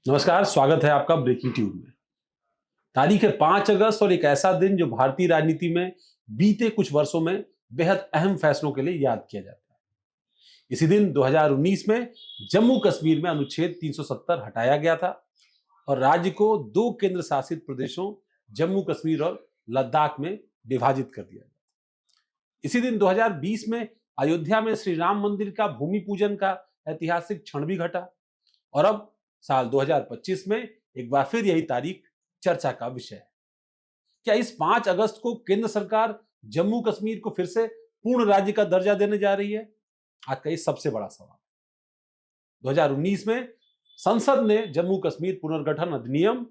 नमस्कार, स्वागत है आपका ब्रेकिंग ट्यूब में। तारीख है 5 अगस्त और एक ऐसा दिन जो भारतीय राजनीति में बीते कुछ वर्षों में बेहद अहम फैसलों के लिए याद किया जाता है। इसी दिन 2019 में जम्मू कश्मीर में अनुच्छेद 370 हटाया गया था और राज्य को दो केंद्र शासित प्रदेशों जम्मू कश्मीर और लद्दाख में विभाजित कर दिया गया। इसी दिन 2020 में अयोध्या में श्री राम मंदिर का भूमि पूजन का ऐतिहासिक क्षण भी घटा और अब साल 2025 में एक बार फिर यही तारीख चर्चा का विषय है। क्या इस 5 अगस्त को केंद्र सरकार जम्मू कश्मीर को फिर से पूर्ण राज्य का दर्जा देने जा रही है? आज का ये सबसे बड़ा सवाल। 2019 में संसद ने जम्मू कश्मीर पुनर्गठन अधिनियम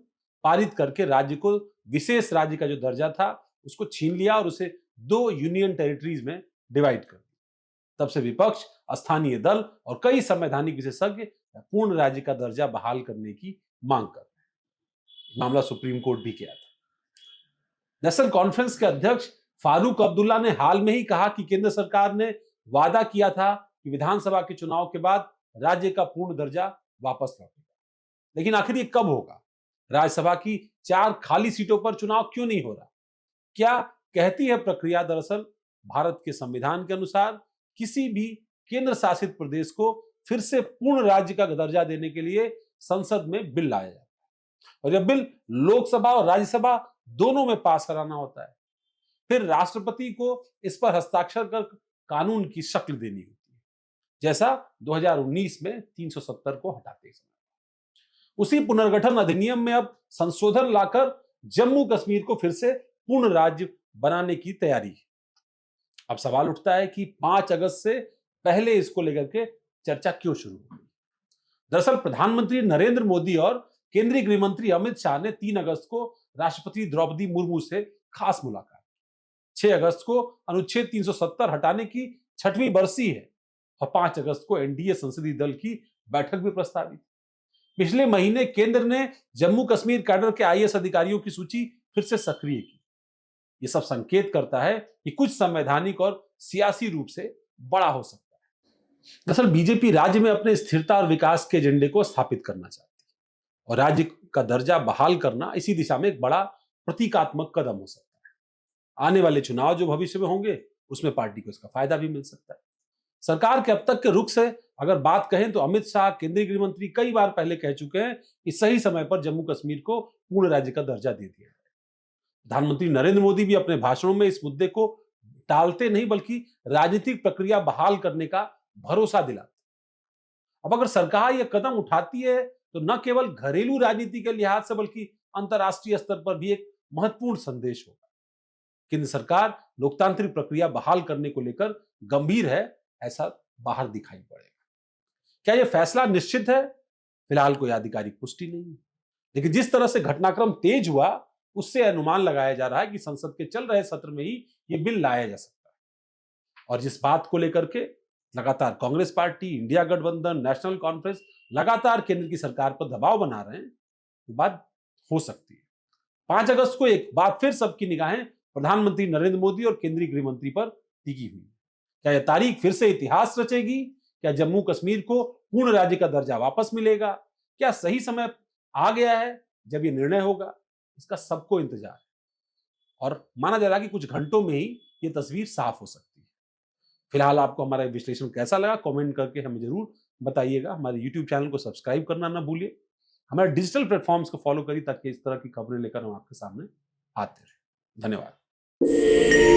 पारित करके राज्य को विशेष राज्य का जो दर्जा था उसको छीन लिया और उसे दो यूनियन टेरिटरीज में डिवाइड कर दिया। तब से विपक्ष, स्थानीय दल और कई संवैधानिक विशेषज्ञ पूर्ण राज्य का दर्जा बहाल करने की मांग कर रहे हैं। मामला सुप्रीम कोर्ट भी गया था। नेशनल कॉन्फ्रेंस के अध्यक्ष फारूक अब्दुल्ला ने हाल में ही कहा कि केंद्र सरकार ने वादा किया था कि विधानसभा के चुनाव के बाद राज्य का पूर्ण दर्जा वापस लौटेगा, लेकिन आखिर ये कब होगा? राज्यसभा की 4 खाली सीटों पर चुनाव क्यों नहीं हो रहा? क्या कहती है प्रक्रिया? दरअसल भारत के संविधान के अनुसार किसी भी केंद्र शासित प्रदेश को फिर से पूर्ण राज्य का दर्जा देने के लिए संसद में बिल लाया जाता है और यह बिल लोकसभा और राज्यसभा दोनों में पास कराना होता है। फिर राष्ट्रपति को इस पर हस्ताक्षर कर कानून की शक्ल देनी होती है, जैसा 2019 में 370 को हटाते समय। उसी पुनर्गठन अधिनियम में अब संशोधन लाकर जम्मू कश्मीर को फिर से पूर्ण राज्य बनाने की तैयारी है। अब सवाल उठता है कि 5 अगस्त से पहले इसको लेकर के चर्चा क्यों शुरू हुई? दरअसल प्रधानमंत्री नरेंद्र मोदी और केंद्रीय गृह मंत्री अमित शाह ने 3 अगस्त को राष्ट्रपति द्रौपदी मुर्मू से खास मुलाकात की। 6 अगस्त को अनुच्छेद 370 हटाने की 6वीं बरसी है और 5 अगस्त को एनडीए संसदीय दल की बैठक भी प्रस्तावित। पिछले महीने केंद्र ने जम्मू कश्मीर कैडर के आईएएस अधिकारियों की सूची फिर से सक्रिय की। यह सब संकेत करता है कि कुछ संवैधानिक और सियासी रूप से बड़ा हो सकता है। दरअसल बीजेपी राज्य में अपने स्थिरता और विकास के एजेंडे को स्थापित करना चाहती है और राज्य का दर्जा बहाल करना इसी दिशा में एक बड़ा प्रतीकात्मक कदम हो सकता है। आने वाले चुनाव जो भविष्य में होंगे उसमें पार्टी को इसका फायदा भी मिल सकता है। सरकार के अब तक के रुख से अगर बात कहें तो अमित शाह, केंद्रीय गृह मंत्री कई बार पहले कह चुके हैं कि सही समय पर जम्मू कश्मीर को पूर्ण राज्य का दर्जा दे दिया है। प्रधानमंत्री नरेंद्र मोदी भी अपने भाषणों में इस मुद्दे को टालते नहीं बल्कि राजनीतिक प्रक्रिया बहाल करने का भरोसा दिलाते। अब अगर सरकार यह कदम उठाती है तो न केवल घरेलू राजनीति के लिहाज से बल्कि अंतर्राष्ट्रीय स्तर पर भी एक महत्वपूर्ण संदेश होगा। केंद्र सरकार लोकतांत्रिक प्रक्रिया बहाल करने को लेकर गंभीर है, ऐसा बाहर दिखाई पड़ेगा। क्या यह फैसला निश्चित है? फिलहाल कोई आधिकारिक पुष्टि नहीं है, लेकिन जिस तरह से घटनाक्रम तेज हुआ उससे अनुमान लगाया जा रहा है कि संसद के चल रहे सत्र में ही यह बिल लाया जा सकता है। और जिस बात को लेकर के लगातार कांग्रेस पार्टी, इंडिया गठबंधन, नेशनल कॉन्फ्रेंस लगातार केंद्र की सरकार पर दबाव बना रहे हैं, वो बात हो सकती है। 5 अगस्त को एक बार फिर सबकी निगाहें प्रधानमंत्री नरेंद्र मोदी और केंद्रीय गृह मंत्री पर टिकी हुई। क्या यह तारीख फिर से इतिहास रचेगी? क्या जम्मू कश्मीर को पूर्ण राज्य का दर्जा वापस मिलेगा? क्या सही समय आ गया है जब यह निर्णय होगा? इसका सबको इंतजार है और माना जा रहा है कि कुछ घंटों में ही यह तस्वीर साफ हो सकती है। फिलहाल आपको हमारा विश्लेषण कैसा लगा कमेंट करके हमें जरूर बताइएगा। हमारे YouTube चैनल को सब्सक्राइब करना ना भूलिए। हमारे डिजिटल प्लेटफॉर्म्स को फॉलो करिए ताकि इस तरह की खबरें लेकर हम आपके सामने आते रहें। धन्यवाद।